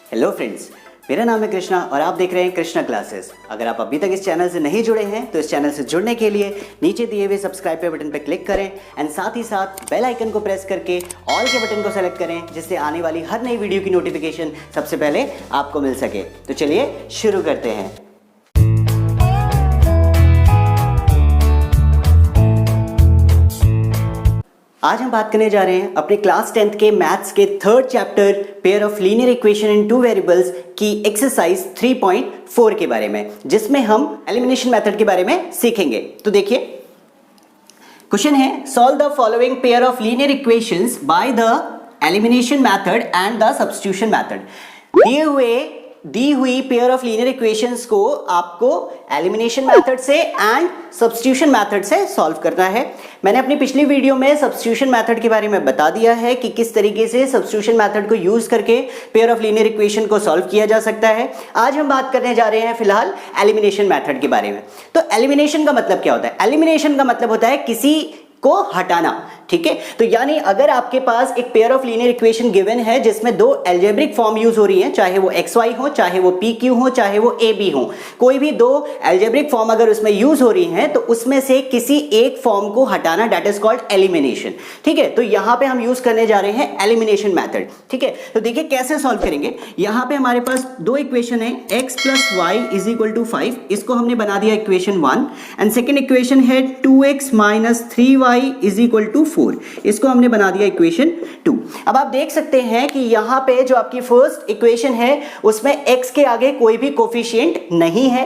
Hello friends, मेरा नाम है कृष्णा और आप देख रहे हैं कृष्णा क्लासेस। अगर आप अभी तक इस चैनल से नहीं जुड़े हैं तो इस चैनल से जुड़ने के लिए नीचे दिए हुए सब्सक्राइब पे बटन पर क्लिक करें एंड साथ ही साथ बेल आइकन को प्रेस करके ऑल के बटन को सेलेक्ट करें, जिससे आने वाली हर नई वीडियो की नोटिफिकेशन सबसे पहले आपको मिल सके। तो चलिए शुरू करते हैं। आज हम बात करने जा रहे हैं अपने क्लास 10th के मैथ्स के third chapter pair of linear equation in two variables की एक्सरसाइज 3.4 के बारे में, जिसमें हम एलिमिनेशन मेथड के बारे में सीखेंगे। तो देखिए, क्वेश्चन है solve the following pair of linear equations by the elimination method and the substitution method. दी हुई पेयर ऑफ लीनियर इक्वेशंस को आपको एलिमिनेशन मेथड से एंड सब्स्टिट्यूशन मेथड से सॉल्व करना है। मैंने अपनी पिछली वीडियो में सब्स्टिट्यूशन मेथड के बारे में बता दिया है कि किस तरीके से सब्स्टिट्यूशन मेथड को यूज करके पेयर ऑफ लीनियर इक्वेशन को सॉल्व किया जा सकता है। आज हम बात करने जा रहे हैं फिलहाल एलिमिनेशन मेथड के बारे में। तो एलिमिनेशन का मतलब क्या होता है? एलिमिनेशन का मतलब होता है किसी को हटाना, ठीक है। तो यानी अगर आपके पास एक pair of linear equation given है जिसमें दो अलजेब्रिक फॉर्म यूज हो रही हैं, चाहे वो xy हो, चाहे वो pq हो, चाहे वो ab हो, कोई भी दो अलजेब्रिक फॉर्म अगर उसमें यूज हो रही हैं तो उसमें से किसी एक फॉर्म को हटाना, दैट इज कॉल्ड एलिमिनेशन, ठीक है। तो यहां पे हम यूज करने जा रहे हैं एलिमिनेशन मेथड, ठीक है। तो देखिए कैसे सॉल्व करेंगे। यहां पे हमारे पास दो इक्वेशन है, x + y = 5, इसको हमने बना दिया इक्वेशन 1 एंड सेकेंड इक्वेशन है 2x - 3y = 4, इसको हमने बना दिया इक्वेशन 2। अब आप देख सकते हैं कि यहां पे जो आपकी फर्स्ट इक्वेशन है उसमें x के आगे कोई भी कोफिशिएंट नहीं है,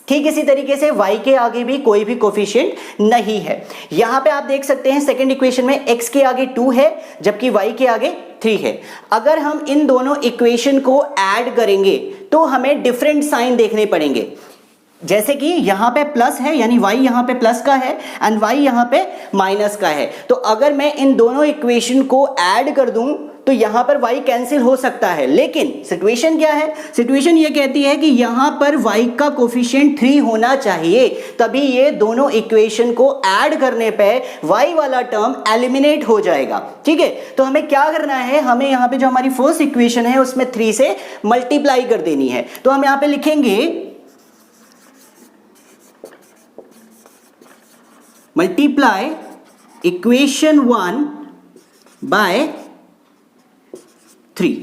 ठीक इसी तरीके से y के आगे भी कोई भी कोफिशिएंट नहीं है। यहां पे आप देख सकते हैं सेकंड इक्वेशन में x के आगे 2 है जबकि y के आगे 3 है। अगर हम इन दोनों इक्वेशन को ऐड करेंगे तो हमें डिफरेंट साइन देखने पड़ेंगे। जैसे कि यहां पे प्लस है यानी y यहां पे प्लस का है एंड y यहां पे माइनस का है। तो अगर मैं इन दोनों इक्वेशन को ऐड कर दूं तो यहां पर y कैंसिल हो सकता है, लेकिन सिचुएशन क्या है? सिचुएशन ये कहती है कि यहां पर y का कोफिशिएंट 3 होना चाहिए, तभी ये दोनों इक्वेशन को ऐड करने पे y वाला टर्म एलिमिनेट हो जाएगा, ठीक है। तो हमें क्या करना है, हमें यहां पे जो हमारी फर्स्ट इक्वेशन है उसमें 3 से मल्टीप्लाई कर देनी है। तो हम यहां पे लिखेंगे मल्टीप्लाई इक्वेशन 1 बाय 3,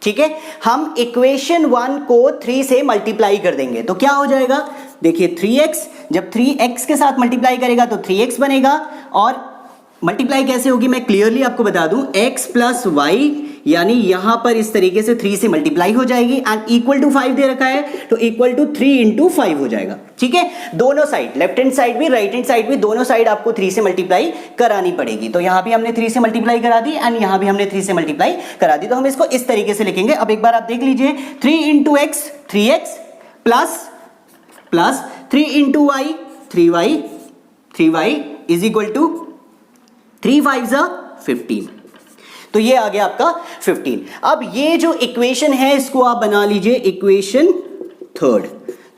ठीक है। हम इक्वेशन 1 को 3 से मल्टीप्लाई कर देंगे तो क्या हो जाएगा? देखिए 3x, जब 3x के साथ मल्टीप्लाई करेगा तो 3x बनेगा। और मल्टीप्लाई कैसे होगी मैं क्लियरली आपको बता दूं, x + y यानी यहां पर इस तरीके से 3 से मल्टीप्लाई हो जाएगी एंड = 5 दे रखा है तो = 3 × 5 हो जाएगा, ठीक है। दोनों साइड, लेफ्ट हैंड साइड भी राइट हैंड साइड भी, दोनों साइड आपको 3 से मल्टीप्लाई करानी पड़ेगी। तो यहां भी हमने 3 से मल्टीप्लाई करा दी एंड यहां भी हमने 3 से मल्टीप्लाई करा दी। तो हम इसको इस तरीके से लिखेंगे। अब एक बार आप देख लीजिए, 3 × x 3x plus 3 × y 3y 3y = 3 5 15। तो ये आ गया आपका 15। अब ये जो इक्वेशन है इसको आप बना लीजिए इक्वेशन 3,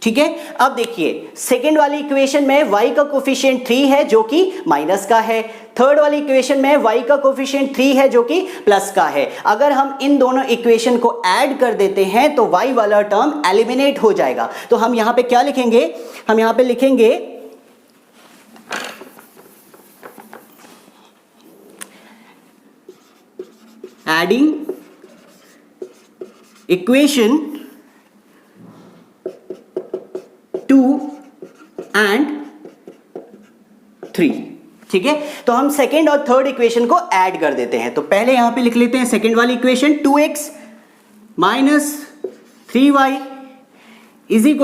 ठीक है। अब देखिए सेकेंड वाली इक्वेशन में y का कोफिशिएंट 3 है जो कि माइनस का है, थर्ड वाली इक्वेशन में y का कोफिशिएंट 3 है जो कि प्लस का है। अगर हम इन दोनों इक्वेशन को ऐड कर देते हैं तो y वाला टर्म एलिमिनेट हो जाएगा। तो हम यहां पे क्या लिखेंगे? हम यहां पे लिखेंगे adding equation 2 and 3, ठीक है। तो हम सेकेंड और थर्ड इक्वेशन को ऐड कर देते हैं। तो पहले यहां पे लिख लेते हैं सेकेंड वाली इक्वेशन 2x - 3y =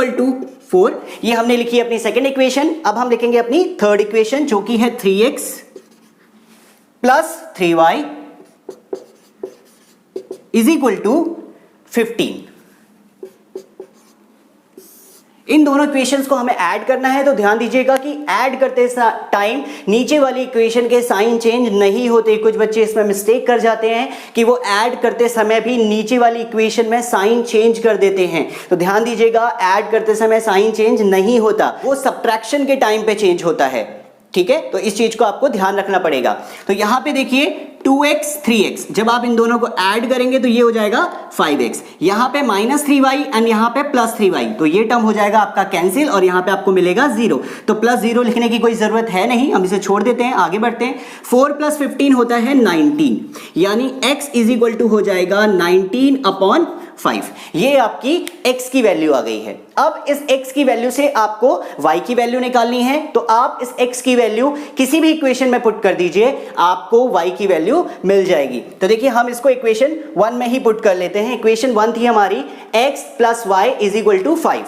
4, ये हमने लिखी है अपनी सेकेंड इक्वेशन। अब हम लिखेंगे अपनी थर्ड इक्वेशन जो कि है 3x + 3y = 15। इन दोनों इक्वेशंस को हमें ऐड करना है। तो ध्यान दीजिएगा कि ऐड करते टाइम नीचे वाली इक्वेशन के साइन चेंज नहीं होते। कुछ बच्चे इसमें मिस्टेक कर जाते हैं कि वो ऐड करते समय भी नीचे वाली इक्वेशन में साइन चेंज कर देते हैं। तो ध्यान दीजिएगा, ऐड करते समय साइन चेंज नहीं होता, वो सब्ट्रैक्शन के टाइम पे चेंज होता है, ठीक है। तो इस चीज को आपको ध्यान रखना पड़ेगा। तो यहां पे देखिए 2x 3x, जब आप इन दोनों को ऐड करेंगे तो ये हो जाएगा 5x, यहाँ पे -3y एंड यहाँ पे +3y, तो ये टर्म हो जाएगा आपका कैंसिल और यहाँ पे आपको मिलेगा 0। तो +0 लिखने की कोई जरूरत है नहीं, हम इसे छोड़ देते हैं, आगे बढ़ते हैं। 4 + 15 होता है 19, यानी x इज इक्वल टू हो जाएगा 19/5। ये आपकी x की वैल्यू आ गई है। अब इस x की वैल्यू से आपको y की वैल्यू निकालनी है, तो आप इस x की वैल्यू किसी भी इक्वेशन में पुट कर दीजिए, आपको y की वैल्यू मिल जाएगी। तो देखिए हम इसको इक्वेशन 1 में ही पुट कर लेते हैं। इक्वेशन 1 थी हमारी x + y = 5।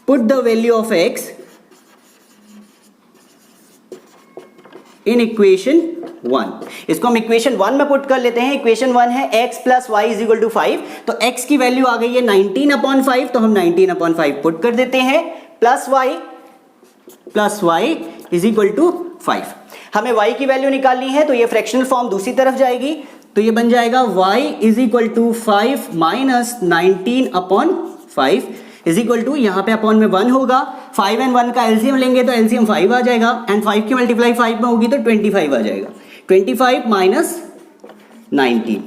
Put the value of x in equation 1। इसको हम इक्वेशन 1 में पुट कर लेते हैं। इक्वेशन 1 है x + y = 5, तो x की वैल्यू आ गई है 19/5, तो हम 19/5 पुट कर देते हैं, प्लस y = 5। हमें y की वैल्यू निकालनी है, तो ये फ्रैक्शनल फॉर्म दूसरी तरफ जाएगी, तो ये बन जाएगा y = 5 - 19/5 = यहाँ पे अपॉन में 1 होगा। 5 और 1 का एलसीएम लेंगे तो एलसीएम 5 आ जाएगा, एंड 5 की मल्टीप्लाई 5 में होगी तो 25 आ जाएगा। 25 - 19,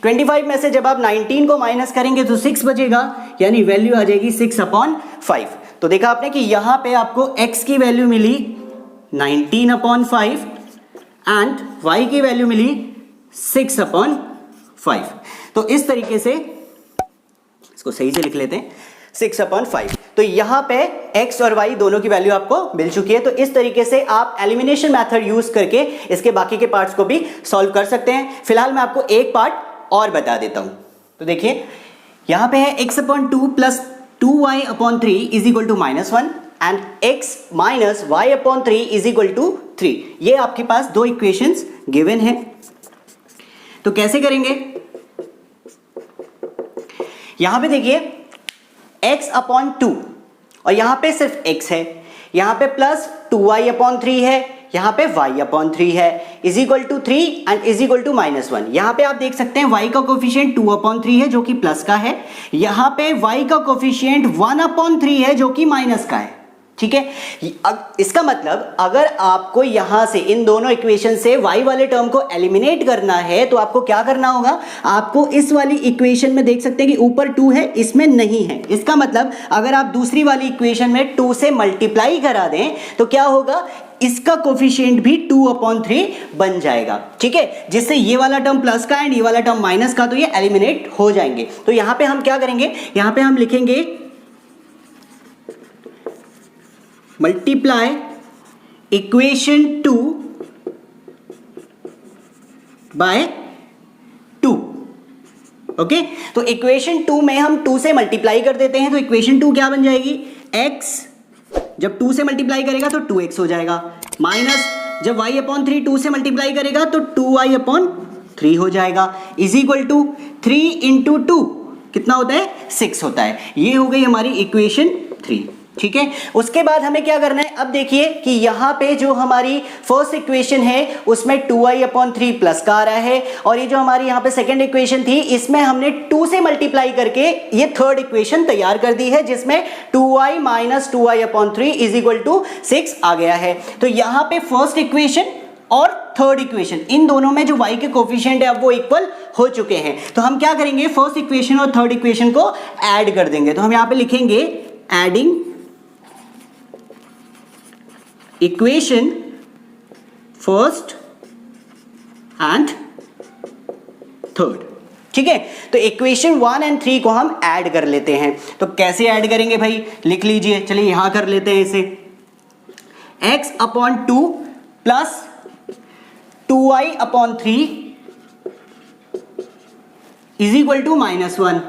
25 में से जब आप 19 को माइनस करेंगे तो 6 बचेगा, यानी वैल्यू आ जाएगी 6/5। तो देखा आपने कि यहाँ पे आपको x की वैल्यू मिली 19/5 एंड y की वैल्यू मिली 6/5। तो इस तरीके से इसको सही से लिख लेते हैं, 6/5। तो यहां पे x और y दोनों की वैल्यू आपको मिल चुकी है। तो इस तरीके से आप एलिमिनेशन मेथड यूज करके इसके बाकी के पार्ट्स को भी सॉल्व कर सकते हैं। फिलहाल मैं आपको एक पार्ट और बता देता हूं। तो देखिए यहां पे है x/2 + 2y/3 = -1 and x - y/3 = 3। ये आपके पास दो इक्वेशंस गिवन है। तो कैसे करेंगे? यहां पे देखिए x/2 और यहां पे सिर्फ x है, यहां पे प्लस 2y/3 है, यहां पे y/3 है, = 3 एंड = -1। यहां पे आप देख सकते हैं y का कोफिशिएंट 2/3 है जो कि प्लस का है, यहां पे y का कोफिशिएंट 1/3 है जो कि माइनस का है। ठीक है, इसका मतलब अगर आपको यहां से इन दोनों इक्वेशन से y वाले टर्म को एलिमिनेट करना है तो आपको क्या करना होगा? आपको इस वाली इक्वेशन में देख सकते हैं कि ऊपर 2 है, इसमें नहीं है। इसका मतलब अगर आप दूसरी वाली इक्वेशन में 2 से मल्टीप्लाई करा दें तो क्या होगा? इसका कोफिशिएंट भी 2/3 बन जाएगा। ठीक है, जिससे ये वाला टर्म प्लस का एंड ये वाला टर्म माइनस का, तो ये एलिमिनेट हो जाएंगे। तो यहां पे हम क्या करेंगे? यहां पे हम लिखेंगे मल्टीप्लाई इक्वेशन 2 बाय 2। ओके, तो इक्वेशन 2 में हम 2 से मल्टीप्लाई कर देते हैं, तो इक्वेशन 2 क्या बन जाएगी? x जब 2 से मल्टीप्लाई करेगा तो 2x हो जाएगा, माइनस जब y/3 2 से मल्टीप्लाई करेगा तो 2y/3 हो जाएगा, = 3 × 2 कितना होता है? 6 होता है। ये हो गई हमारी इक्वेशन 3। ठीक है, उसके बाद हमें क्या करना है? अब देखिए कि यहां पे जो हमारी फर्स्ट इक्वेशन है उसमें 2y/3 प्लस का आ रहा है, और ये जो हमारी यहां पे सेकंड इक्वेशन थी इसमें हमने 2 से मल्टीप्लाई करके ये थर्ड इक्वेशन तैयार कर दी है, जिसमें 2y - 2y/3 = 6 आ गया है। तो यहां पे फर्स्ट इक्वेशन और थर्ड इक्वेशन, इन दोनों में जो y के कोफिशिएंट है अब वो इक्वल हो चुके हैं। तो हम क्या करेंगे? फर्स्ट इक्वेशन और थर्ड इक्वेशन को ऐड कर देंगे। तो हम यहां पे लिखेंगे adding equation first and third. ठीक है, तो इक्वेशन 1 और 3 को हम ऐड कर लेते हैं। तो कैसे ऐड करेंगे भाई? लिख लीजिए, चलिए यहां कर लेते हैं इसे। x/2 plus 2y/3 = -1।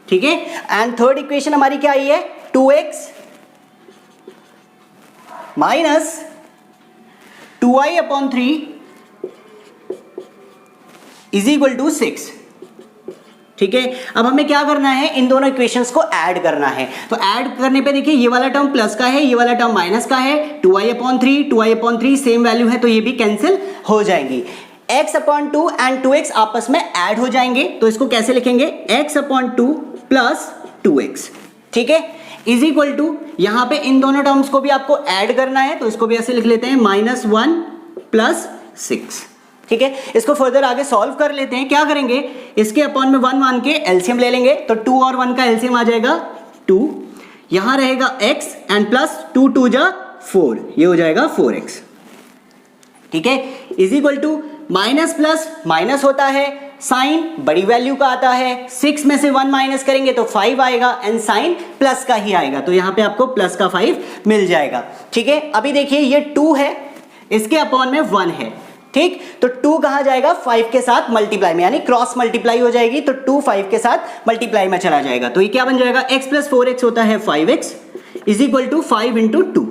ठीक है, एंड थर्ड इक्वेशन हमारी क्या आई है? 2x minus 2y/3 = 6। ठीक है, अब हमें क्या करना है? इन दोनों इक्वेशंस को ऐड करना है। तो ऐड करने पे देखिए ये वाला टर्म प्लस का है, ये वाला टर्म माइनस का है, 2y/3 सेम वैल्यू है तो ये भी कैंसिल हो जाएंगी। x/2 एंड 2x आपस में ऐड हो जाएंगे, तो इसको कैसे लिखेंगे? x/2 plus 2x। ठीक है, = यहां पे इन दोनों टर्म्स को भी आपको ऐड करना है, तो इसको भी ऐसे लिख लेते हैं -1 प्लस 6। ठीक है, इसको फर्दर आगे सॉल्व कर लेते हैं। क्या करेंगे, इसके अपॉन में 1 मान के एलसीएम ले लेंगे, तो 2 और 1 का एलसीएम आ जाएगा 2, यहां रहेगा x एंड प्लस 2 2 जा 4, ये हो जाएगा 4x। ठीक है, is equal to minus plus minus होता है, साइन बड़ी वैल्यू का आता है, 6 में से 1 माइनस करेंगे तो 5 आएगा एंड साइन प्लस का ही आएगा, तो यहां पे आपको प्लस का 5 मिल जाएगा। ठीक है, अभी देखिए ये 2 है, इसके अपॉन में 1 है। ठीक, तो 2 कहां जाएगा, 5 के साथ मल्टीप्लाई में, यानी क्रॉस मल्टीप्लाई हो जाएगी, तो 2 5 के साथ मल्टीप्लाई में चला जाएगा, तो ये क्या बन जाएगा, x प्लस 4x होता है 5x is equal to 5 into 2।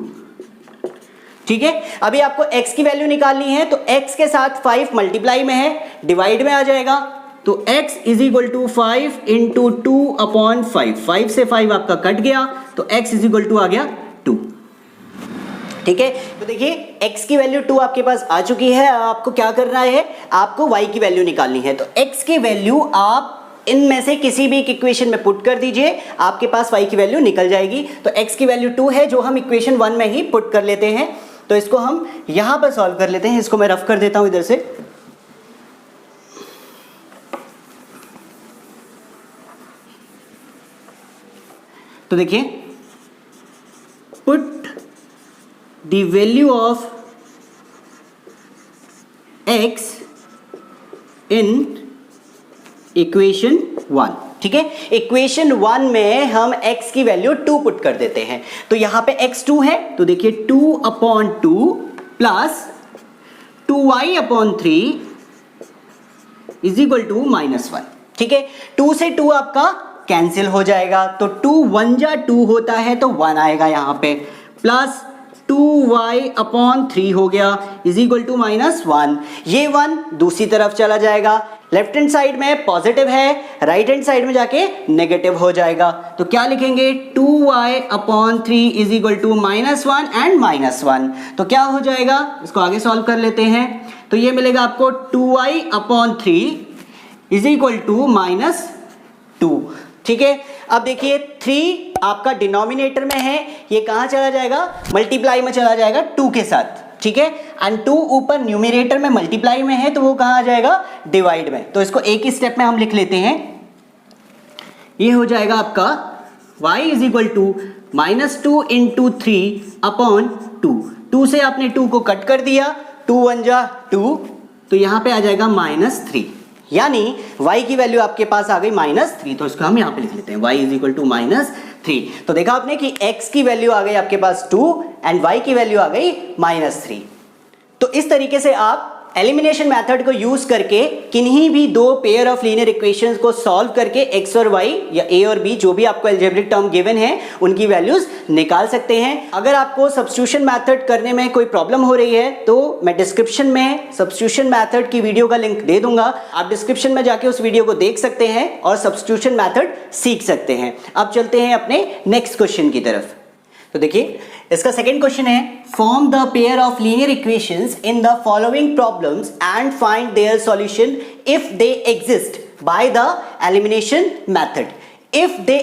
ठीक है, अभी आपको x की वैल्यू निकालनी है, तो x के साथ 5 मल्टीप्लाई में है, डिवाइड में आ जाएगा, तो x is equal to 5 into 2 upon 5, 5 से 5 आपका कट गया, तो x इज इक्वल टू आ गया 2। ठीक है, तो देखिए x की वैल्यू 2 आपके पास आ चुकी है। आपको क्या करना है, आपको y की वैल्यू निकालनी है, तो x की वैल्यू आप इनमें से किसी भी इक्वेशन में पुट कर दीजिए, आपके पास y की वैल्यू निकल जाएगी। तो x की वैल्यू 2 है, जो हम इक्वेशन 1 में ही पुट कर लेते हैं, तो इसको हम यहां पर सॉल्व कर लेते हैं। इसको मैं रफ कर देता हूं इधर से। तो देखिए, put the value of x in equation 1। ठीक है, इक्वेशन 1 में हम x की वैल्यू 2 पुट कर देते हैं, तो यहां पे x 2 है, तो देखिए 2 upon 2 plus 2y upon 3 is equal to -1। ठीक है, 2 से 2 आपका कैंसिल हो जाएगा, तो 2 1 जा 2 होता है, तो 1 आएगा यहां पे, प्लस 2y अपॉन 3 हो गया इज इक्वल टू -1। ये 1 दूसरी तरफ चला जाएगा, लेफ्ट हैंड साइड में पॉजिटिव है, राइट हैंड साइड में जाके नेगेटिव हो जाएगा, तो क्या लिखेंगे, 2y upon 3 is equal to -1 and -1। तो क्या हो जाएगा, इसको आगे सॉल्व कर लेते हैं, तो ये मिलेगा आपको 2y upon 3 is equal to -2। ठीक है, अब देखिए 3 आपका डिनोमिनेटर में है, ये कहां चला जाएगा, मल्टीप्लाई में चला जाएगा 2 के साथ। ठीक है, एंड 2 ऊपर न्यूमरेटर में मल्टीप्लाई में है, तो वो कहां आ जाएगा, डिवाइड में। तो इसको एक ही स्टेप में हम लिख लेते हैं, ये हो जाएगा आपका y is equal to -2 into 3 upon 2। 2 से आपने 2 को कट कर दिया, 2 1 जा 2, तो यहां पे आ जाएगा -3, यानी y की वैल्यू आपके पास आ गई -3, तो इसको हम यहां पे लिख लेते हैं, y इज इक्वल टू -3। तो देखा आपने कि x की वैल्यू आ गई आपके पास 2 एंड y की वैल्यू आ गई -3। तो इस तरीके से आप एलिमिनेशन मेथड को यूज करके किन्हीं भी दो पेयर ऑफ लीनियर इक्वेशंस को सॉल्व करके x और y या a और b जो भी आपको अलजेब्रिक टर्म गिवन है उनकी वैल्यूज निकाल सकते हैं। अगर आपको सब्स्टिट्यूशन मेथड करने में कोई प्रॉब्लम हो रही है तो मैं डिस्क्रिप्शन में सब्स्टिट्यूशन मेथड की वीडियो का लिंक दे दूंगा, आप डिस्क्रिप्शन में जाके उस वीडियो को देख सकते हैं और सब्स्टिट्यूशन मेथड सीख सकते हैं। अब चलते हैं अपने नेक्स्ट क्वेश्चन की तरफ। तो देखिए इसका सेकंड क्वेश्चन है, form the pair of linear equations in the following problems and find their solution if they exist bye the elimination method. If they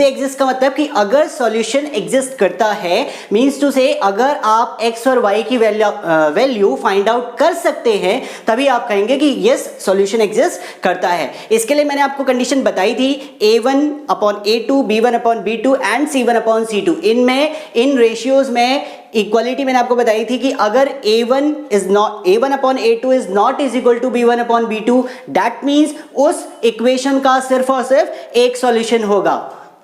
exist का मतलब कि अगर सॉल्यूशन एग्जिस्ट करता है, मींस टू से अगर आप x और y की वैल्यू फाइंड आउट कर सकते हैं तभी आप कहेंगे कि यस सॉल्यूशन एग्जिस्ट करता है। इसके लिए मैंने आपको कंडीशन बताई थी a1 upon a2, b1 upon b2 and c1 upon c2। इनमें इन रेशियोज में इक्वालिटी मैंने आपको बताई थी कि अगर a1 upon a2 is not is equal to b1 upon b2, that means उस इक्वेशन का सिर्फ और सिर्फ एक सॉल्यूशन होगा।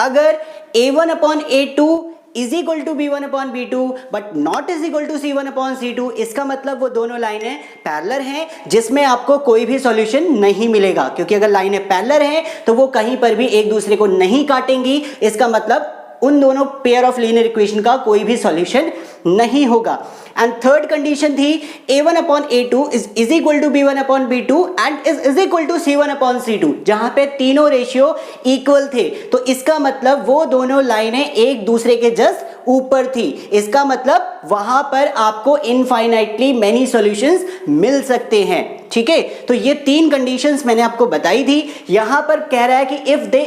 अगर a1 upon a2 is equal to b1 upon b2 but not is equal to c1 upon c2, इसका मतलब वो दोनों लाइनें पैरेलल हैं जिसमें आपको कोई भी सॉल्यूशन नहीं मिलेगा, क्योंकि अगर लाइनें पैरेलल हैं तो वो कहीं पर भी एक दूसरे को नहीं काटेंगी। इसका मतलब उन दोनों पेयर ऑफ लीनियर इक्वेशन का कोई भी सॉल्यूशन नहीं होगा। एंड थर्ड कंडीशन थी a1 upon a2 is equal to b1 upon b2 and is equal to c1 upon c2, जहां पे तीनों रेशियो इक्वल थे। तो इसका मतलब वो दोनों लाइनें एक दूसरे के जस्ट ऊपर थी। इसका मतलब वहां पर आपको इनफाइनाइटली मेनी सॉल्यूशंस मिल सकते हैं। ठीक है, तो ये तीन कंडीशंस मैंने आपको बताई थी। यहां पर कह रहा है कि इफ दे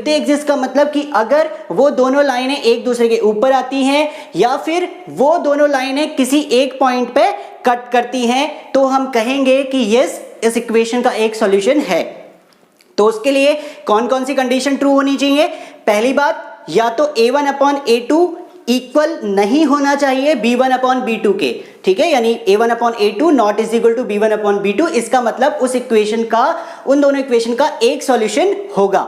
एग्जिस्ट का मतलब कि अगर वो दोनों लाइनें एक दूसरे के ऊपर आती हैं या फिर वो दोनों लाइनें किसी एक पॉइंट पे कट करती हैं, तो हम कहेंगे कि यस, इस इक्वेशन का एक सॉल्यूशन है। तो उसके लिए कौन कौन सी कंडीशन ट्रू होनी चाहिए? पहली बात, या तो a1 अपॉन a2 इक्वल नहीं होना चाहिए b1 अपॉन b2 के। ठीक है, यानी a1 upon a2 not is equal to b1 upon b2। इसका मतलब उस इक्वेशन का, उन दोनों इक्वेशन का एक सॉल्यूशन होगा।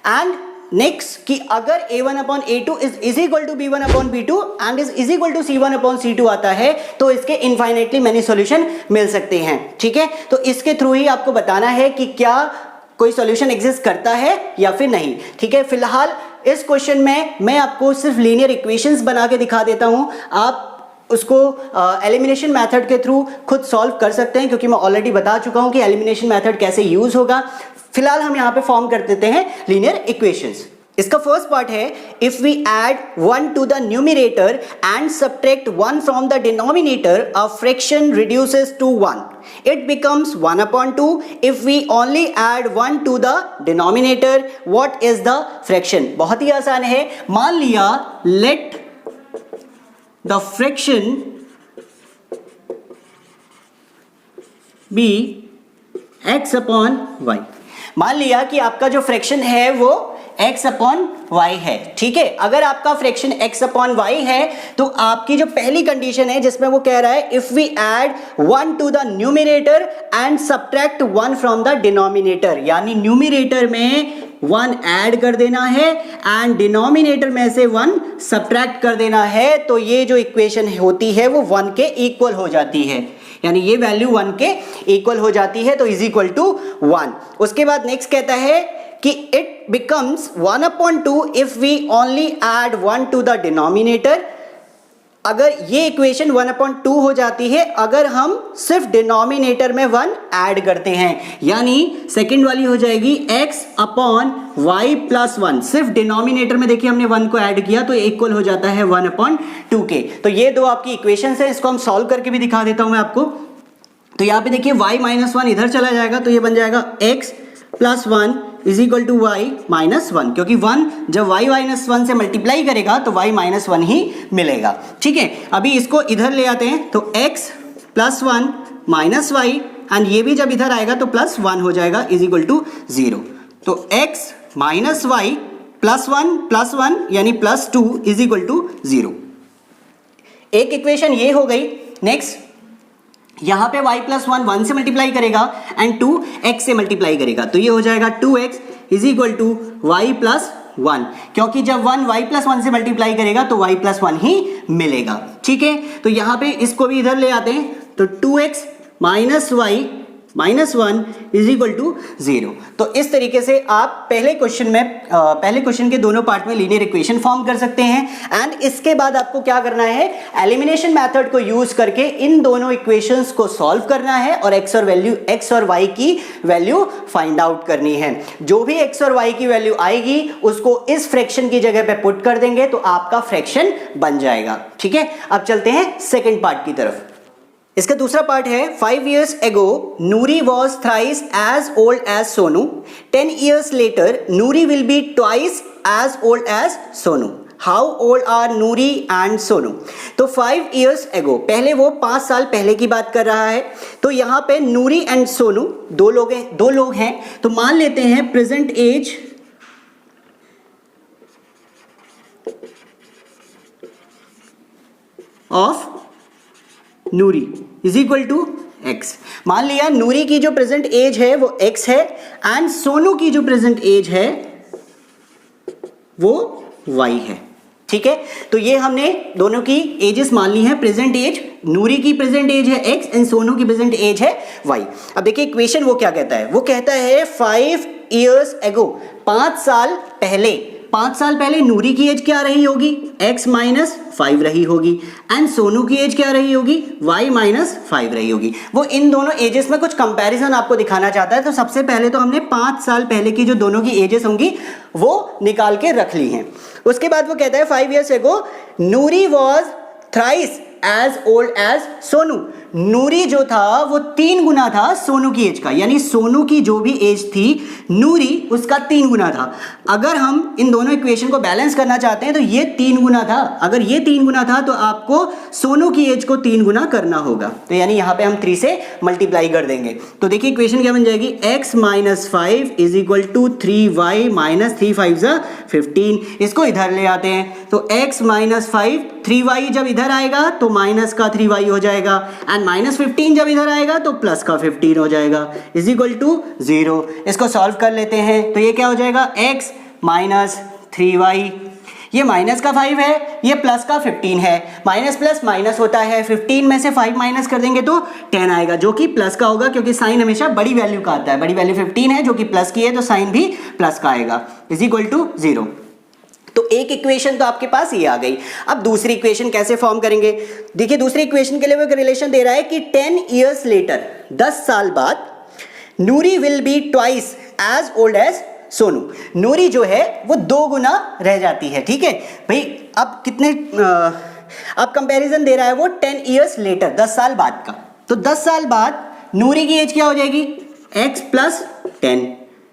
एंड नेक्स्ट कि अगर a1 upon a2 is equal to b1 upon b2 and is equal to c1 upon c2 आता है, तो इसके इनफाइनाइटली मेनी सॉल्यूशन मिल सकते हैं। ठीक है, तो इसके थ्रू ही आपको बताना है कि क्या कोई सॉल्यूशन एग्जिस्ट करता है या फिर नहीं। ठीक है, फिलहाल इस क्वेश्चन में मैं आपको सिर्फ लीनियर इक्वेशंस बना के दिखा देता हूं, आप उसको एलिमिनेशन मेथड के थ्रू खुद सॉल्व कर सकते हैं, क्योंकि मैं ऑलरेडी बता चुका हूं कि एलिमिनेशन मेथड कैसे यूज होगा। फिलहाल हम यहां पे फॉर्म कर देते हैं लीनियर इक्वेशंस। इसका फर्स्ट पार्ट है, if we add 1 to the numerator and subtract 1 from the denominator, a fraction reduces to 1. It becomes 1 upon 2. If we only add 1 to the denominator, what is the fraction? बहुत ही आसान है। मान लिया let the fraction be x upon y। मान लिया कि आपका जो फ्रैक्शन है वो x अपॉन y है। ठीक है, अगर आपका फ्रैक्शन x अपॉन y है तो आपकी जो पहली कंडीशन है जिसमें वो कह रहा है if we add 1 to the numerator and subtract 1 from the denominator, यानी न्यूमरेटर में 1 ऐड कर देना है एंड डिनोमिनेटर में से 1 सब्ट्रैक्ट कर देना है, तो ये जो इक्वेशन होती है वो 1 के इक्वल हो जाती है, यानी ये वैल्यू 1 के इक्वल हो जाती है, तो इज इक्वल टू 1। उसके बाद नेक्स्ट कहता है कि it becomes 1 upon 2 if we only add 1 to the denominator। अगर ये इक्वेशन 1 upon 2 हो जाती है अगर हम सिर्फ डिनोमिनेटर में 1 ऐड करते हैं, यानी सेकंड वाली हो जाएगी x अपॉन y प्लस 1। सिर्फ डिनोमिनेटर में देखिए हमने 1 को ऐड किया तो इक्वल हो जाता है 1 अपॉन 2 के। तो ये दो आपकी इक्वेशंस है, इसको हम सॉल्व करके भी दिखा देता हूं मैं आपको। तो यहाँ पे देखिए y माइनस 1 इधर चला जाएगा तो ये बन जाएगा x plus 1 is equal to y minus 1, क्योंकि 1 जब y माइनस 1 से मल्टीप्लाई करेगा तो y माइनस 1 ही मिलेगा। ठीक है, अभी इसको इधर ले आते हैं तो x plus 1 minus y and ये भी जब इधर आएगा तो प्लस 1 हो जाएगा इज इक्वल टू 0। तो x माइनस y प्लस 1 यानी प्लस 2 इज इक्वल टू 0। एक इक्वेशन ये हो गई। नेक्स्ट यहां पे y प्लस 1 से मल्टीप्लाई करेगा एंड 2 x से मल्टीप्लाई करेगा, तो ये हो जाएगा 2x is equal to y plus 1, क्योंकि जब 1 y प्लस 1 से मल्टीप्लाई करेगा तो y प्लस 1 ही मिलेगा। ठीक है, तो यहां पे इसको भी इधर ले आते हैं तो 2x minus y minus 1 is equal to 0। तो इस तरीके से आप पहले क्वेश्चन के दोनों पार्ट में लीनियर इक्वेशन फॉर्म कर सकते हैं। एंड इसके बाद आपको क्या करना है, एलिमिनेशन मेथड को यूज करके इन दोनों इक्वेशंस को सॉल्व करना है और x और y की वैल्यू फाइंड आउट करनी है। जो भी x और y की वैल्यू आएगी उसको इस फ्रैक्शन की जगह पे पुट कर देंगे तो आपका फ्रैक्शन बन जाएगा। ठीक है, अब चलते हैं सेकेंड पार्ट की तरफ। इसका दूसरा पार्ट है, 5 years ago Noori was thrice as old as Sonu. 10 years later Noori will be twice as old as Sonu. How old are Noori and Sonu? तो 5 years ago, पहले वो 5 साल पहले की बात कर रहा है। तो यहाँ पे नूरी एंड सोनू दो लोग हैं। तो मान लेते हैं present age of Noori is equal to x। मान लिया नूरी की जो प्रेजेंट एज है वो x है एंड सोनू की जो प्रेजेंट एज है वो y है। ठीक है, तो ये हमने दोनों की एजेस मान ली हैं। प्रेजेंट एज, नूरी की प्रेजेंट एज है x एंड सोनू की प्रेजेंट एज है y। अब देखिए इक्वेशन वो क्या कहता है, वो कहता है 5 years ago, 5 साल पहले, 5 साल पहले नूरी की एज क्या रही होगी, x माइनस 5 रही होगी, एंड सोनू की एज क्या रही होगी, y माइनस 5 रही होगी। वो इन दोनों एजेस में कुछ कंपैरिजन आपको दिखाना चाहता है, तो सबसे पहले तो हमने 5 साल पहले की जो दोनों की एजेस होंगी वो निकाल के रख ली हैं। उसके बाद वो कहता है 5 years ago Noori was thrice as old as Sonu. Noori जो था वो 3 गुना था सोनू की एज का, यानी सोनू की जो भी एज थी नूरी उसका 3 गुना था। अगर हम इन दोनों इक्वेशन को बैलेंस करना चाहते हैं तो ये 3 गुना था, अगर ये 3 गुना था तो आपको सोनू की एज को 3 गुना करना होगा, तो यानी यहाँ पे हम 3 से मल्टीप्लाई कर देंगे। तो देखिए इक्वेशन क्या बन जाएगी, x minus 5 is equal to 3y minus 3 5 15। इसको इधर ले आते हैं तो x माइनस 5, 3y जब इधर आएगा तो माइनस का 3y हो जाएगा, एंड माइनस 15 जब इधर आएगा तो प्लस का 15 हो जाएगा, इज इक्वल टू 0। इसको सॉल्व कर लेते हैं तो ये क्या हो जाएगा, x माइनस 3y, ये माइनस का 5 है, ये प्लस का 15 है, माइनस प्लस माइनस होता है, 15 में से 5 माइनस कर देंगे तो 10 आएगा, जो कि प्लस का होगा क्योंकि साइन हमेशा बड़ी वैल्यू का आता है। बड़ी वैल्यू 15 है जो कि प्लस की है, तो साइन भी प्लस का आएगा, इज इक्वल टू 0। तो एक इक्वेशन तो आपके पास ये आ गई। अब दूसरी इक्वेशन कैसे फॉर्म करेंगे, देखिए दूसरी इक्वेशन के लिए वो एक रिलेशन दे रहा है कि 10 years लेटर, 10 साल बाद Noori will be twice as old as Sonu. Noori जो है वो 2 गुना रह जाती है, ठीक है भाई। अब कितने अब कंपैरिजन दे रहा है वो 10 years लेटर, 10 साल बाद का। तो 10 साल बाद नूरी की एज क्या हो जाएगी, x प्लस 10,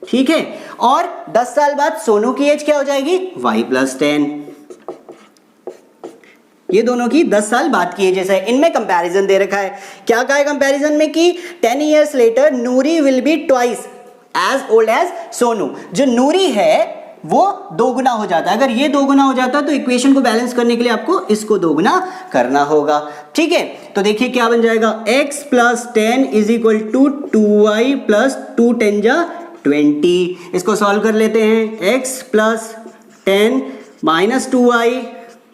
ठीक है, और 10 साल बाद सोनू की एज क्या हो जाएगी, y प्लस 10। ये दोनों की 10 साल बाद की एज है, इनमें कंपैरिजन दे रखा है। क्या कहा है कंपैरिजन में कि 10 years later Noori will be twice as old as Sonu. जो नूरी है वो 2 गुना हो जाता है, अगर ये 2 गुना हो जाता है तो इक्वेशन को बैलेंस करने के लिए आपको इसको 2 गुना करना होगा, ठीक है। तो देखिए क्या बन जाएगा, x plus 10 is equal to 2y plus 2 10 जा 20। इसको सॉल्व कर लेते हैं, x plus 10 minus 2y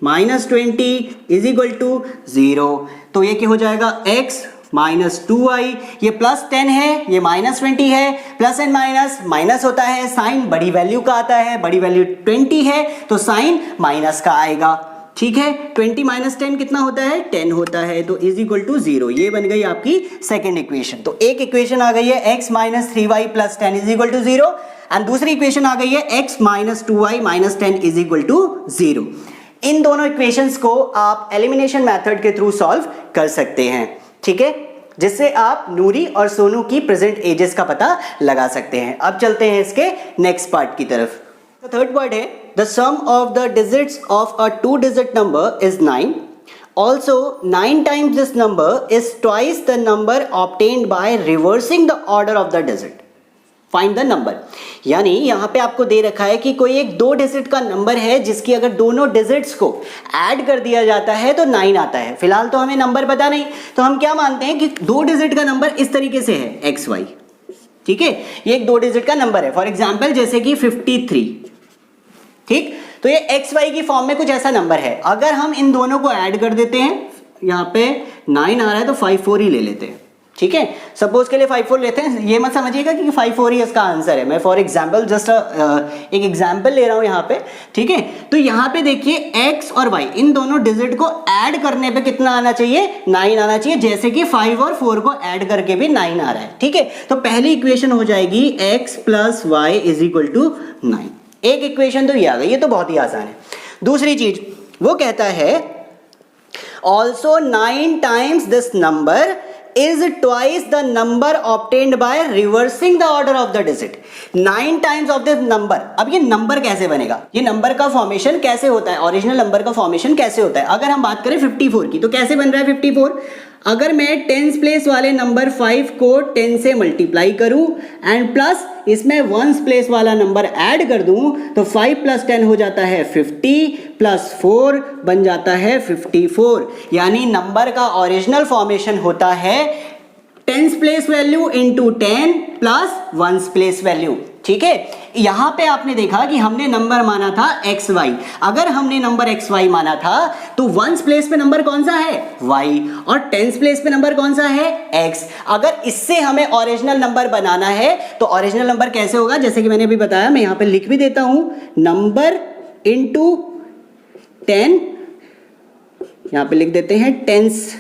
minus 20 is equal to 0। तो ये क्या हो जाएगा, x माइनस 2y, ये प्लस 10 है, ये माइनस 20 है, प्लस एंड माइनस माइनस होता है, साइन बड़ी वैल्यू का आता है, बड़ी वैल्यू 20 है तो साइन माइनस का आएगा, ठीक है। 20 माइनस 10 कितना होता है, 10 होता है, तो इज इक्वल टू 0। ये बन गई आपकी सेकेंड इक्वेशन। तो एक इक्वेशन आ गई है x minus 3y plus 10 is equal to 0, and दूसरी इक्वेशन आ गई है x minus 2y minus 10 is equal to 0। इन दोनों इक्वेशंस को आप एलिमिनेशन मेथड के थ्रू सॉल्व कर सकते हैं, ठीक है, जिससे आप नूरी और सोनू की प्रेजेंट एजेस का पता लगा सकते हैं। अब चलते हैं इसके नेक्स्ट पार्ट की तरफ। तो थर्ड पार्ट है, the sum of the digits of a 2 digit number is 9। Also 9 times this number is twice the number obtained by reversing the order of the digit. Find the number. यानी यहाँ पे आपको दे रखा है कि कोई एक 2 डिजिट का नंबर है जिसकी अगर दोनों डिजिट्स को ऐड कर दिया जाता है तो 9 आता है। फिलहाल तो हमें नंबर पता नहीं, तो हम क्या मानते हैं कि 2 डिजिट का नंबर इस तरीके से है XY, ठीक है, ये एक 2 डिजिट का नंबर है। फॉर एग्जाम्पल जैसे कि 53, ठीक, तो ये XY की फॉर्म में कुछ ऐसा नंबर है। अगर हम इन दोनों को ऐड कर देते हैं, यहाँ पे 9 आ रहा है तो 54 ही ले लेते हैं, ठीक है। सपोज के लिए 54 लेते हैं, ये मत समझिएगा कि 54 ही इसका आंसर है। मैं फॉर एग्जाम्पल जस्ट एक एग्जाम्पल ले रहा हूं यहाँ पे, ठीक है। तो यहाँ पे देखिए x और y इन दोनों डिजिट को ऐड करने पे कितना आना चाहिए, 9 आना चाहिए, जैसे कि 5 और 4 को ऐड करके भी 9 आ रहा है, ठीक है। तो पहली इक्वेशन हो जाएगी x plus y is equal to 9। एक इक्वेशन तो ये आ गई, ये तो बहुत ही आसान है। दूसरी चीज वो कहता है also 9 times this number is twice the number obtained by reversing the order of the digit। 9 times of this number। अब ये नंबर कैसे बनेगा, ये नंबर का फॉर्मेशन कैसे होता है, ओरिजिनल नंबर का फॉर्मेशन कैसे होता है। अगर हम बात करें 54 की, तो कैसे बन रहा है 54। अगर मैं 10s प्लेस वाले नंबर 5 को 10 से मल्टीप्लाई करूं एंड प्लस इसमें 1s प्लेस वाला नंबर ऐड कर दूं तो 5 प्लस 10 हो जाता है 50 प्लस 4 बन जाता है 54। यानी नंबर का ओरिजिनल फॉर्मेशन होता है tens place value into 10 plus ones place value. ठीक है, यहां पे आपने देखा कि हमने नंबर माना था एक्स वाई। अगर हमने नंबर एक्स वाई माना था तो वंस प्लेस पे नंबर कौन सा है, वाई, और टेंस प्लेस पे नंबर कौन सा है, एक्स। अगर इससे हमें ओरिजिनल नंबर बनाना है तो ओरिजिनल नंबर कैसे होगा, जैसे कि मैंने अभी बताया, मैं यहां पे लिख भी देता हूं, नंबर इंटू 10, यहां पे लिख देते हैं टेंस,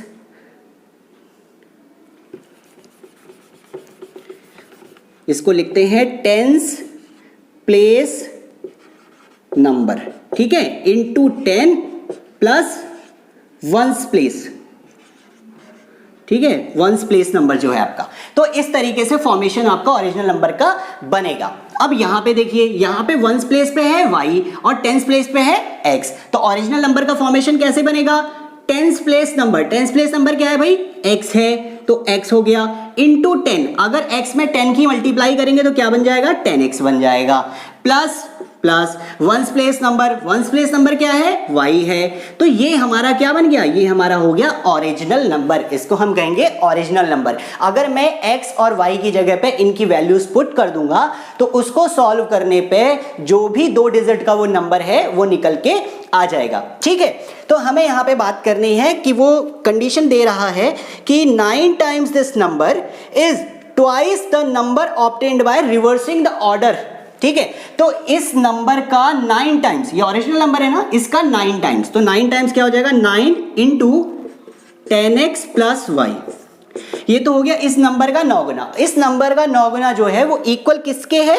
इसको लिखते हैं टेंस प्लेस नंबर। ठीक है, इंटू 10 प्लस वंस प्लेस। ठीक है, वंस प्लेस नंबर जो है आपका। तो इस तरीके से फॉर्मेशन आपका ओरिजिनल नंबर का बनेगा। अब यहां पे देखिए, यहां पे वंस प्लेस पे है वाई और टेंस प्लेस पे है एक्स, तो ओरिजिनल नंबर का फॉर्मेशन कैसे बनेगा, tens place number, tens place number क्या है भाई, एक्स है, तो x हो गया, इंटू 10, अगर x में 10 की मल्टीप्लाई करेंगे तो क्या बन जाएगा, 10x बन जाएगा, plus plus ones place number, ones place number क्या है, y है, तो ये हमारा क्या बन गया, ये हमारा हो गया ओरिजिनल नंबर। इसको हम कहेंगे ओरिजिनल नंबर। अगर मैं x और y की जगह पे इनकी वैल्यूज पुट कर दूंगा तो उसको सॉल्व करने पे जो भी 2 डिजिट का वो नंबर है वो निकल के आ जाएगा। ठीक है, तो हमें यहां पे बात करनी है कि वो कंडीशन दे रहा है कि 9 times this number is twice the number obtained by reversing the order. ठीक है, तो इस नंबर का 9 टाइम्स, ये ओरिजिनल नंबर है ना, इसका 9 टाइम्स, तो 9 टाइम्स क्या हो जाएगा, 9 इंटू 10x प्लस वाई, ये तो हो गया इस नंबर का 9 गुना। इस नंबर का 9 गुना जो है वो इक्वल किसके है,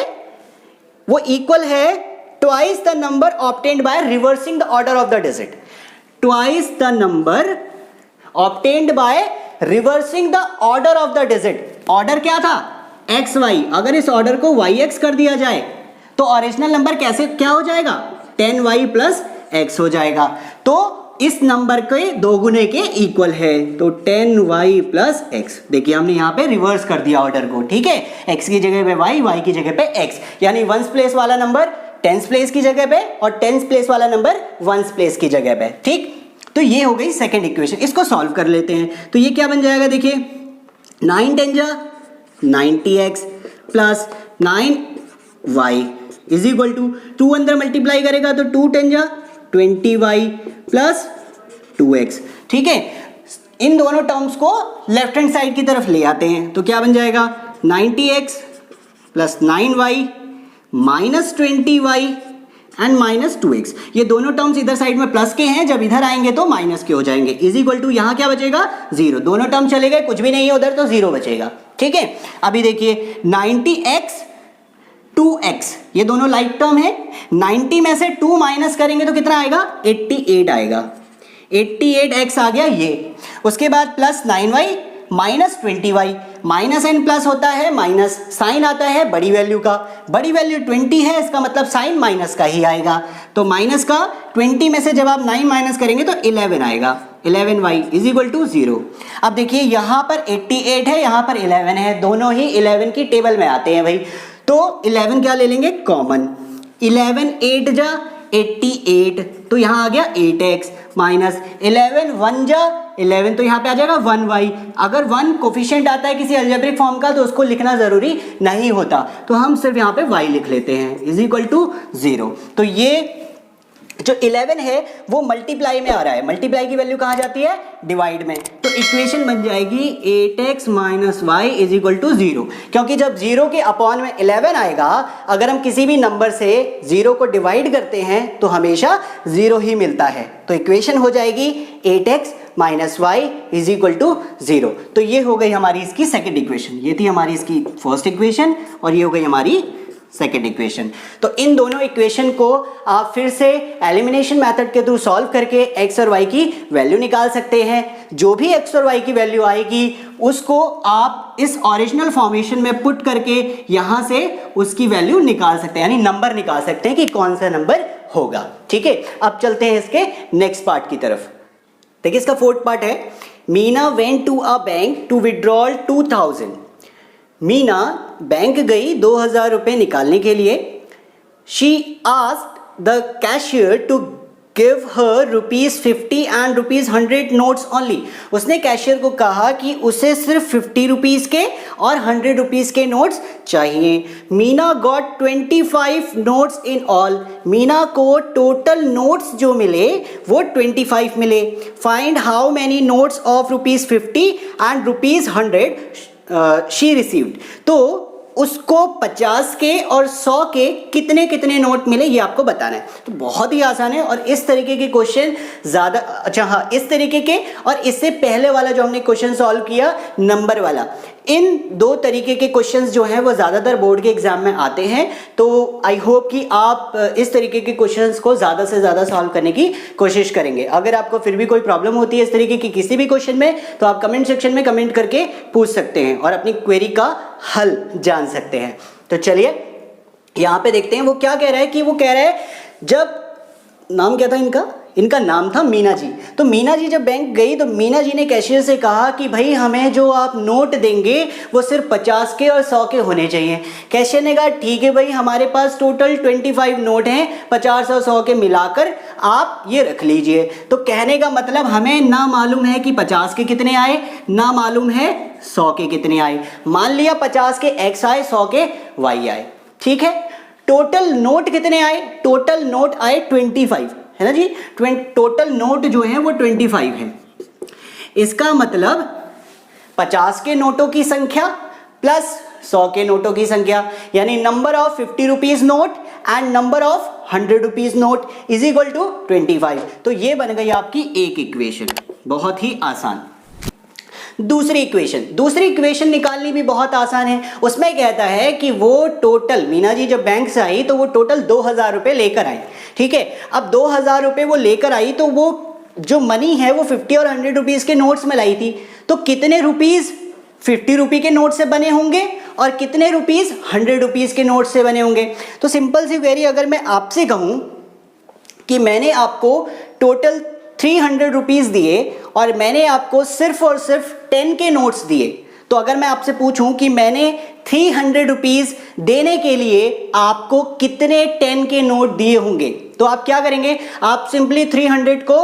वो इक्वल है twice the number obtained by reversing the order of the digit. Twice the number obtained by reversing the order of the digit. Order क्या था, एक्स वाई, अगर इस ऑर्डर को वाई एक्स कर दिया जाए तो ओरिजिनल नंबर कैसे क्या हो जाएगा, 10y प्लस एक्स हो जाएगा, तो इस नंबर के 2 गुने के इक्वल है, तो 10y प्लस एक्स। देखिए हमने यहाँ पे रिवर्स कर दिया ऑर्डर को। ठीक है, x की जगह पे y, y की जगह पे x, यानी वंस प्लेस वाला नंबर टेंस प्लेस की जगह पे और टेंस प्लेस वाला नंबर वंस प्लेस की जगह पे। ठीक, तो ये हो गई सेकेंड इक्वेशन। इसको सॉल्व कर लेते हैं, तो ये क्या बन जाएगा, देखिए 9 10 जा 90x plus 9y is equal to 2 अंदर मल्टीप्लाई करेगा तो 2 10 जा 20y प्लस 2x। ठीक है, इन दोनों टर्म्स को लेफ्ट हैंड साइड की तरफ ले आते हैं, तो क्या बन जाएगा 90x plus 9y minus 20y and minus 2x। ये दोनों टर्म्स इधर साइड में प्लस के हैं, जब इधर आएंगे तो माइनस के हो जाएंगे, इज इक्वल टू यहाँ क्या बचेगा, 0। दोनों टर्म चले गए, कुछ भी नहीं है उधर, तो 0 बचेगा। ठीक है, अभी देखिए 90x 2x, ये दोनों लाइक टर्म है, 90 में से 2 माइनस करेंगे तो कितना आएगा, 88 आएगा, 88x आ गया ये। उसके बाद plus 9y minus 20y, minus n plus होता है, माइनस साइन आता है बड़ी वैल्यू का, बड़ी वैल्यू 20 है, इसका मतलब साइन माइनस का ही आएगा, तो माइनस का 20 में से जब आप 9 माइनस करेंगे तो 11 आएगा, 11y इज इक्वल टू 0। अब देखिए यहाँ पर 88 है, यहाँ पर 11 है, दोनों ही 11 की टेबल में आते हैं भाई, तो 11 क्या ले लेंगे कॉमन, 11 8 जा 88, तो यहाँ आ गया 8x माइनस 11 1 जा 11, तो यहाँ पे आ जाएगा 1y। अगर 1 कोफिशिएंट आता है किसी अलजेब्रिक फॉर्म का तो उसको लिखना जरूरी नहीं होता, तो हम सिर्फ यहाँ पे y लिख लेते हैं, इज इक्वल टू 0। तो ये जो 11 है वो मल्टीप्लाई में आ रहा है, मल्टीप्लाई की वैल्यू कहाँ जाती है, डिवाइड में, तो इक्वेशन बन जाएगी 8x minus y is equal to 0, क्योंकि जब 0 के अपॉन में 11 आएगा, अगर हम किसी भी नंबर से 0 को डिवाइड करते हैं तो हमेशा 0 ही मिलता है, तो इक्वेशन हो जाएगी 8x minus y is equal to 0। तो ये हो गई हमारी इसकी सेकेंड इक्वेशन, ये थी हमारी इसकी फर्स्ट इक्वेशन और ये हो गई हमारी सेकेंड इक्वेशन। तो इन दोनों इक्वेशन को आप फिर से एलिमिनेशन मेथड के थ्रू सॉल्व करके x और y की वैल्यू निकाल सकते हैं। जो भी x और y की वैल्यू आएगी उसको आप इस ओरिजिनल फॉर्मेशन में पुट करके यहां से उसकी वैल्यू निकाल सकते हैं, यानी नंबर निकाल सकते हैं कि कौन सा नंबर होगा। ठीक है, अब चलते हैं इसके नेक्स्ट पार्ट की तरफ। देखिए इसका फोर्थ पार्ट है, Meena went to a bank to withdrawal 2000। Meena bank गई 2000 रुपए निकालने के लिए। She asked the cashier to give her ₹50 and ₹100 notes only. उसने कैशियर को कहा कि उसे सिर्फ ₹50 के और ₹100 के नोट्स चाहिए। Meena got 25 notes in all. Meena को टोटल नोट्स जो मिले वो 25 मिले। Find how many notes of ₹50 and ₹100 she received. तो उसको 50 के और 100 के कितने कितने नोट मिले ये आपको बताना है। तो बहुत ही आसान है और इस तरीके के क्वेश्चन ज़्यादा, अच्छा हाँ, इस तरीके के और इससे पहले वाला जो हमने क्वेश्चन सॉल्व किया नंबर वाला, इन दो तरीके के क्वेश्चंस जो हैं वो ज़्यादातर बोर्ड के एग्जाम में आते हैं। तो आई होप कि आप इस तरीके के क्वेश्चंस को ज़्यादा से ज़्यादा सॉल्व करने की कोशिश करेंगे। अगर आपको फिर भी कोई प्रॉब्लम होती है इस तरीके की किसी भी क्वेश्चन में तो आप कमेंट सेक्शन में कमेंट करके पूछ सकते हैं और अपनी क्वेरी का हल जान सकते हैं। तो चलिए यहाँ पे देखते हैं वो क्या कह रहा है। कि वो कह रहा है, जब नाम क्या था इनका नाम था मीना जी। तो मीना जी जब बैंक गई तो मीना जी ने कैशियर से कहा कि भाई हमें जो आप नोट देंगे वो सिर्फ 50 के और 100 के होने चाहिए। कैशियर ने कहा ठीक है भाई, हमारे पास टोटल 25 नोट हैं, 50 और 100 के मिलाकर आप ये रख लीजिए। तो कहने का मतलब हमें ना मालूम है कि 50 के कितने आए, ना मालूम है 100 के कितने आए। मान लिया 50 के x आए, 100 के y आए, ठीक है। टोटल नोट कितने आए, टोटल नोट आए 25, है ना जी। टोटल नोट जो है वो 25 है। इसका मतलब 50 के नोटों की संख्या प्लस 100 के नोटों की संख्या, यानी number of ₹50 note and number of ₹100 note is equal to 25। तो ये बन गई आपकी एक इक्वेशन, बहुत ही आसान। दूसरी इक्वेशन निकालनी भी बहुत आसान है। उसमें कहता है कि वो टोटल, मीना जी जब बैंक से आई तो वो टोटल 2000 रुपये लेकर आई, ठीक है। अब 2000 रुपये वो लेकर आई तो वो जो मनी है वो 50 और ₹100 के नोट्स में लाई थी। तो कितने रुपीस ₹50 के नोट से बने होंगे और कितने रुपीस ₹100 के नोट से बने होंगे। तो सिंपल सी क्वेरी, अगर मैं आपसे कहूँ कि मैंने आपको टोटल ₹300 दिए और मैंने आपको सिर्फ और सिर्फ 10 के नोट्स दिए, तो अगर मैं आपसे पूछूं कि मैंने ₹300 देने के लिए आपको कितने 10 के नोट दिए होंगे, तो आप क्या करेंगे, आप सिंपली 300 को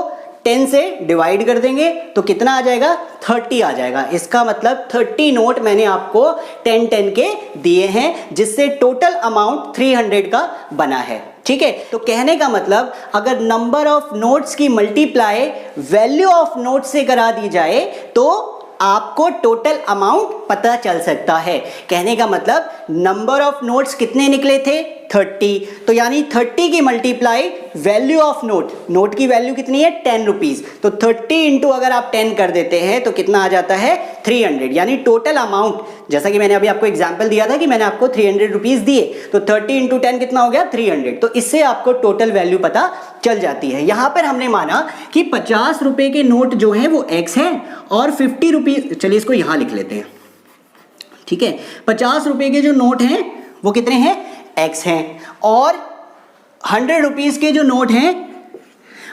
10 से डिवाइड कर देंगे तो कितना आ जाएगा, 30 आ जाएगा। इसका मतलब 30 नोट मैंने आपको 10 के दिए हैं, जिससे टोटल अमाउंट 300 का बना है, ठीक है। तो कहने का मतलब अगर नंबर ऑफ नोट्स की मल्टीप्लाई वैल्यू ऑफ नोट से करा दी जाए तो आपको टोटल अमाउंट पता चल सकता है। कहने का मतलब नंबर ऑफ नोट्स कितने निकले थे, 30। तो यानी 30 की मल्टीप्लाई वैल्यू ऑफ नोट की वैल्यू कितनी है, ₹10। तो 30 इंटू अगर आप 10 कर देते हैं तो कितना आ जाता है, 300। यानी टोटल अमाउंट, जैसा कि मैंने अभी आपको एग्जांपल दिया था कि मैंने आपको ₹300 दिए, तो 30 इंटू 10 कितना हो गया, 300। तो इससे आपको टोटल वैल्यू पता चल जाती है। यहां पर हमने माना कि 50 रुपए के नोट जो है वो x है और ₹50, चलिए इसको यहां लिख लेते हैं, ठीक है। 50 रुपए के जो नोट हैं वो कितने हैं, x हैं, और ₹100 के जो नोट हैं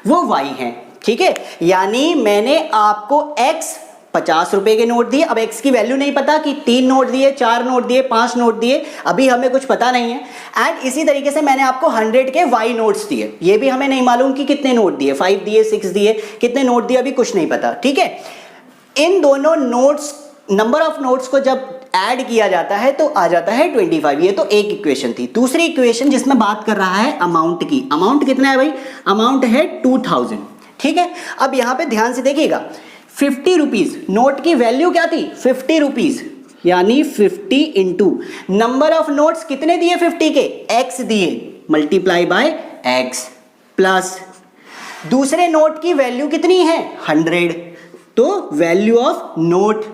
वो y हैं, ठीक है। यानी मैंने आपको x 50 रुपए के नोट दिए। अब x की वैल्यू नहीं पता कि 3 नोट दिए, 4 नोट दिए, 5 नोट दिए, अभी हमें कुछ पता नहीं है। एंड इसी तरीके से मैंने आपको 100 के y नोट्स दिए, ये भी हमें नहीं मालूम कि कितने नोट दिए, 5 दिए, 6 दिए, कितने नोट दिए अभी कुछ नहीं पता, ठीक है। इन दोनों नोट्स, नंबर ऑफ नोट्स को जब ऐड किया जाता है तो आ जाता है 25। ये तो एक इक्वेशन थी। दूसरी इक्वेशन जिसमें बात कर रहा है अमाउंट की, अमाउंट कितना है भाई, अमाउंट है 2000, ठीक है। अब यहां पे ध्यान से देखिएगा, ₹50 नोट की वैल्यू क्या थी, ₹50, यानी 50 इंटू नंबर ऑफ नोट्स कितने दिए 50 के, x दिए, मल्टीप्लाई बाय x, प्लस दूसरे नोट की वैल्यू कितनी है, 100, तो value of note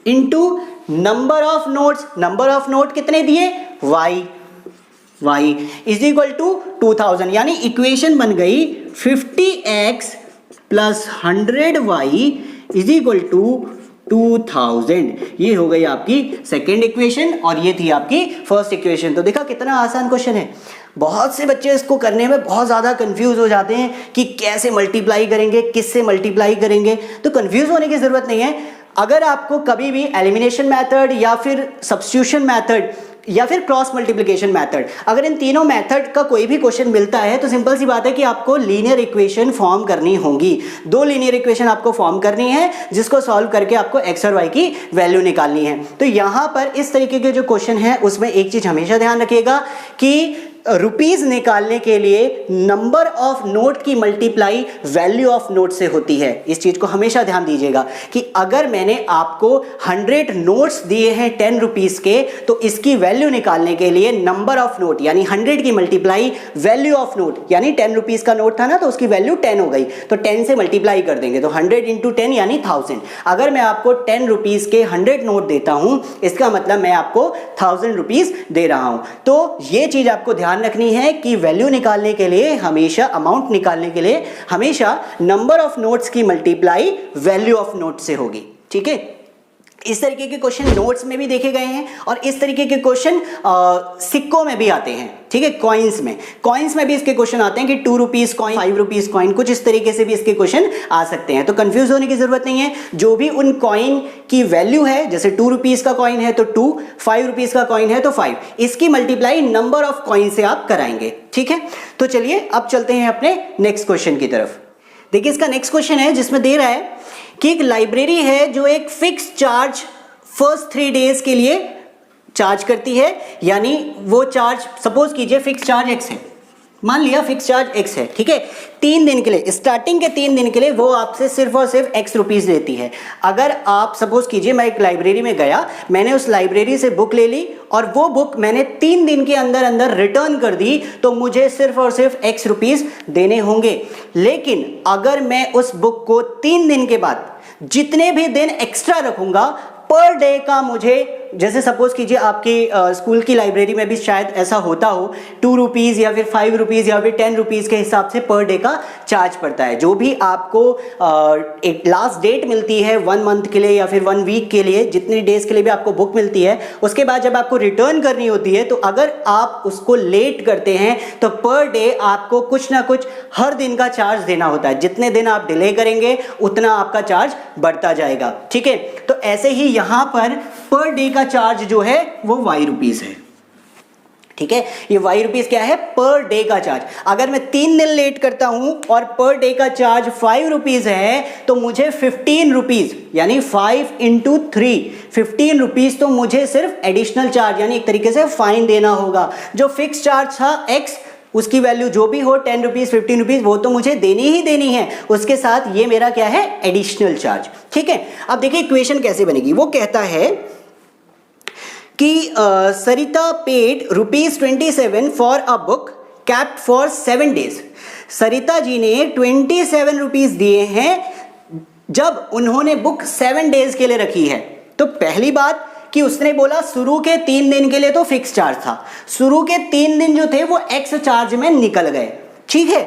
into number of notes, number of note कितने दिए, y इज इक्वल टू 2000। यानी इक्वेशन बन गई 50x plus 100y is equal to 2000। ये हो गई आपकी सेकेंड इक्वेशन और ये थी आपकी फर्स्ट इक्वेशन। तो देखा कितना आसान क्वेश्चन है। बहुत से बच्चे इसको करने में बहुत ज़्यादा कंफ्यूज हो जाते हैं कि कैसे मल्टीप्लाई करेंगे, किससे मल्टीप्लाई करेंगे। तो कंफ्यूज होने की ज़रूरत नहीं है। अगर आपको कभी भी एलिमिनेशन मेथड या फिर सब्स्टिट्यूशन मेथड या फिर क्रॉस मल्टीप्लिकेशन मेथड। अगर इन तीनों मेथड का कोई भी क्वेश्चन मिलता है तो सिंपल सी बात है कि आपको लीनियर इक्वेशन फॉर्म करनी होगी। दो लीनियर इक्वेशन आपको फॉर्म करनी है जिसको सॉल्व करके आपको x और y की वैल्यू निकालनी है। तो यहां पर इस तरीके के जो क्वेश्चन है उसमें एक चीज हमेशा ध्यान रखिएगा कि रुपीज निकालने के लिए नंबर ऑफ नोट की मल्टीप्लाई वैल्यू ऑफ नोट से होती है। इस चीज को हमेशा ध्यान दीजिएगा कि अगर मैंने आपको 100 नोट्स दिए हैं 10 रुपीज के, तो इसकी वैल्यू निकालने के लिए नंबर ऑफ नोट यानी 100 की मल्टीप्लाई वैल्यू ऑफ नोट, यानी 10 रुपीज का नोट था ना तो उसकी वैल्यू 10 हो गई, तो 10 से मल्टीप्लाई कर देंगे तो 100 इंटू 10 यानी 1000। अगर मैं आपको 10 रुपीज के 100 नोट देता हूं इसका मतलब मैं आपको 1000 रुपीज दे रहा हूं। तो ये चीज आपको ध्यान रखनी है कि वैल्यू निकालने के लिए हमेशा, अमाउंट निकालने के लिए हमेशा नंबर ऑफ नोट्स की मल्टीप्लाई वैल्यू ऑफ नोट से होगी। ठीक है, इस तरीके के क्वेश्चन नोट्स में भी देखे गए हैं और इस तरीके के क्वेश्चन सिक्कों में भी आते हैं। ठीक है, कॉइन्स में भी इसके क्वेश्चन आते हैं कि 2 रुपीज कॉइन, 5 रुपीज कॉइन, कुछ इस तरीके से भी इसके क्वेश्चन आ सकते हैं। तो कंफ्यूज होने की जरूरत नहीं है, जो भी उन कॉइन की वैल्यू है, जैसे 2 रुपीज का कॉइन है तो 2, 5 रुपीज का कॉइन है तो 5, इसकी मल्टीप्लाई नंबर ऑफ कॉइन से आप कराएंगे। ठीक है, तो चलिए अब चलते हैं अपने नेक्स्ट क्वेश्चन की तरफ। देखिए इसका नेक्स्ट क्वेश्चन है जिसमें दे रहा है कि एक लाइब्रेरी है जो एक फिक्स चार्ज फर्स्ट 3 डेज के लिए चार्ज करती है, यानी वो चार्ज सपोज कीजिए फिक्स चार्ज x है, मान लिया फिक्स चार्ज x है। ठीक है, 3 दिन के लिए, स्टार्टिंग के 3 दिन के लिए वो आपसे सिर्फ और सिर्फ x रुपीज लेती है। अगर आप सपोज कीजिए मैं एक लाइब्रेरी में गया, मैंने उस लाइब्रेरी से बुक ले ली और वो बुक मैंने 3 दिन के अंदर अंदर रिटर्न कर दी तो मुझे सिर्फ और सिर्फ x रुपीज देने होंगे। लेकिन अगर मैं उस बुक को 3 दिन के बाद जितने भी दिन एक्स्ट्रा रखूंगा पर डे का, मुझे जैसे सपोज कीजिए आपकी स्कूल की लाइब्रेरी में भी शायद ऐसा होता हो, 2 रुपीज़ या फिर 5 रुपीज़ या फिर 10 रुपीज़ के हिसाब से पर डे का चार्ज पड़ता है। जो भी आपको एक लास्ट डेट मिलती है 1 मंथ के लिए या फिर 1 वीक के लिए, जितनी डेज के लिए भी आपको बुक मिलती है, उसके बाद जब आपको रिटर्न करनी होती है तो अगर आप उसको लेट करते हैं तो पर डे आपको कुछ ना कुछ हर दिन का चार्ज देना होता है। जितने दिन आप डिले करेंगे उतना आपका चार्ज बढ़ता जाएगा। ठीक है, तो ऐसे ही यहां पर डे का चार्ज जो है वो y रुपीज है। ठीक है, ये y रुपीज क्या है, पर डे का चार्ज। अगर मैं 3 दिन लेट करता हूं और पर डे का चार्ज 5 रुपीज है तो मुझे 15 रुपीज यानी 5 इंटू 3, 15 रुपीज तो मुझे सिर्फ एडिशनल चार्ज यानी एक तरीके से फाइन देना होगा। जो फिक्स चार्ज था x, उसकी वैल्यू जो भी हो 10 रुपीज 15 रुपीज वो तो मुझे देनी ही देनी है, उसके साथ ये मेरा क्या है, एडिशनल चार्ज। ठीक है, अब देखिए इक्वेशन कैसे बनेगी। वो कहता है कि Sarita paid ₹27 for a book kept for 7 days. Sarita ji ने 27 रुपीज दिए हैं जब उन्होंने बुक 7 डेज के लिए रखी है। तो पहली बात कि उसने बोला शुरू के 3 दिन के लिए तो फिक्स चार्ज था, शुरू के 3 दिन जो थे वो एक्स चार्ज में निकल गए। ठीक है,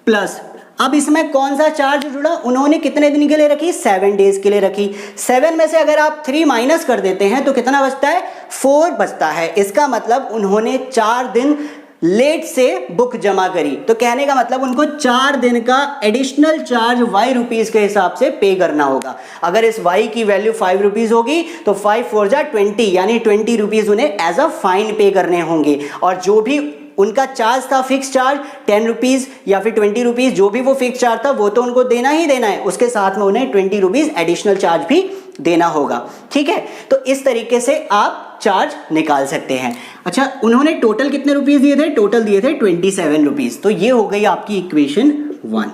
प्लस अब इसमें कौन सा चार्ज जुड़ा, उन्होंने कितने दिन के लिए रखी, 7 डेज के लिए रखी। 7 में से अगर आप 3 माइनस कर देते हैं तो कितना बचता है, 4 बचता है। इसका मतलब उन्होंने 4 दिन लेट से बुक जमा करी। तो कहने का मतलब उनको 4 दिन का एडिशनल चार्ज y रुपीज के हिसाब से पे करना होगा। अगर इस y की वैल्यू 5 रुपीज होगी तो 5 4 जा 20 यानी 20 रुपीज उन्हें एज अ फाइन पे करने होंगे। और जो भी उनका चार्ज था फिक्स चार्ज 10 रुपीज या फिर 20 रुपीज, जो भी वो फिक्स चार्ज था वो तो उनको देना ही देना है, उसके साथ में उन्हें 20 रुपीज एडिशनल चार्ज भी देना होगा। ठीक है, तो इस तरीके से आप चार्ज निकाल सकते हैं। अच्छा, उन्होंने टोटल कितने रुपीज दिए थे, टोटल दिए थे 27 रुपीज। तो ये हो गई आपकी इक्वेशन 1।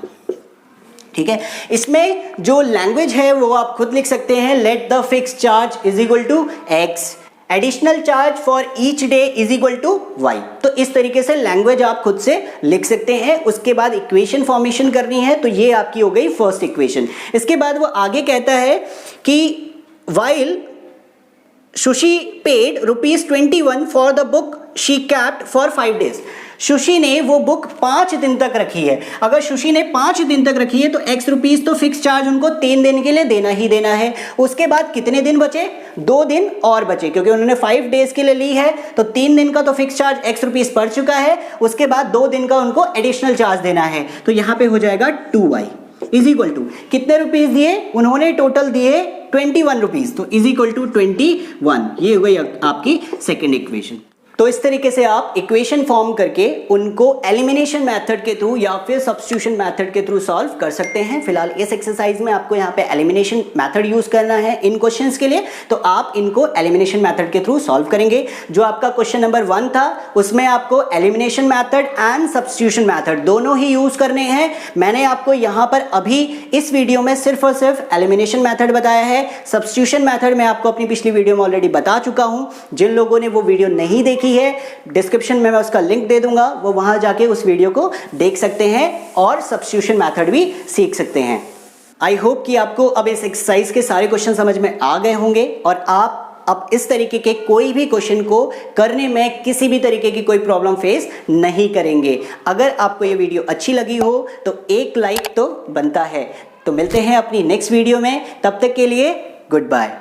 ठीक है, इसमें जो लैंग्वेज है वो आप खुद लिख सकते हैं, let the fix charge is equal to x, additional charge for each day is equal to y। तो इस तरीके से लैंग्वेज आप खुद से लिख सकते हैं। उसके बाद इक्वेशन फॉर्मेशन करनी है, तो ये आपकी हो गई फर्स्ट इक्वेशन। इसके बाद वो आगे कहता है कि while sushi paid ₹21 for the book she kept for 5 days. Sushi ने वो बुक 5 दिन तक रखी है। अगर सुशी ने 5 दिन तक रखी है तो x रुपीज तो फिक्स चार्ज उनको 3 दिन के लिए देना ही देना है। उसके बाद कितने दिन बचे, 2 दिन और बचे, क्योंकि उन्होंने 5 डेज के लिए ली है तो 3 दिन का तो फिक्स चार्ज x रुपीज पड़ चुका है। उसके बाद 2 दिन का उनको एडिशनल चार्ज देना है, तो यहाँ पे हो जाएगा 2y। इज इक्वल टू कितने रुपीज दिए उन्होंने, टोटल दिए 21 रुपीज, तो इज इक्वल टू 21, ये हो गई आपकी सेकेंड इक्वेशन। तो इस तरीके से आप इक्वेशन फॉर्म करके उनको एलिमिनेशन मेथड के थ्रू या फिर सब्स्टिट्यूशन मेथड के थ्रू सॉल्व कर सकते हैं। फिलहाल इस एक्सरसाइज में आपको यहाँ पे एलिमिनेशन मेथड यूज करना है इन क्वेश्चंस के लिए, तो आप इनको एलिमिनेशन मेथड के थ्रू सॉल्व करेंगे। जो आपका क्वेश्चन नंबर 1 था उसमें आपको elimination method and substitution method दोनों ही यूज करने हैं। मैंने आपको यहाँ पर अभी इस वीडियो में सिर्फ और सिर्फ एलिमिनेशन मेथड बताया है। सब्स्टिट्यूशन मेथड मैं आपको अपनी पिछली वीडियो में ऑलरेडी बता चुका हूं। जिन लोगों ने वो वीडियो नहीं देखी है, डिस्क्रिप्शन में मैं उसका लिंक दे दूंगा, वो वहां जाके उस वीडियो को देख सकते हैं और सब्स्टिट्यूशन मेथड भी सीख सकते हैं। आई होप कि आपको अब इस एक्सरसाइज के सारे क्वेश्चन समझ में आ गए होंगे और आप अब इस तरीके के कोई भी क्वेश्चन को करने में किसी भी तरीके की कोई प्रॉब्लम फेस नहीं करेंगे। अगर आपको ये वीडियो अच्छी लगी हो तो एक लाइक तो बनता है। तो मिलते हैं अपनी नेक्स्ट वीडियो में, तब तक के लिए गुड बाय।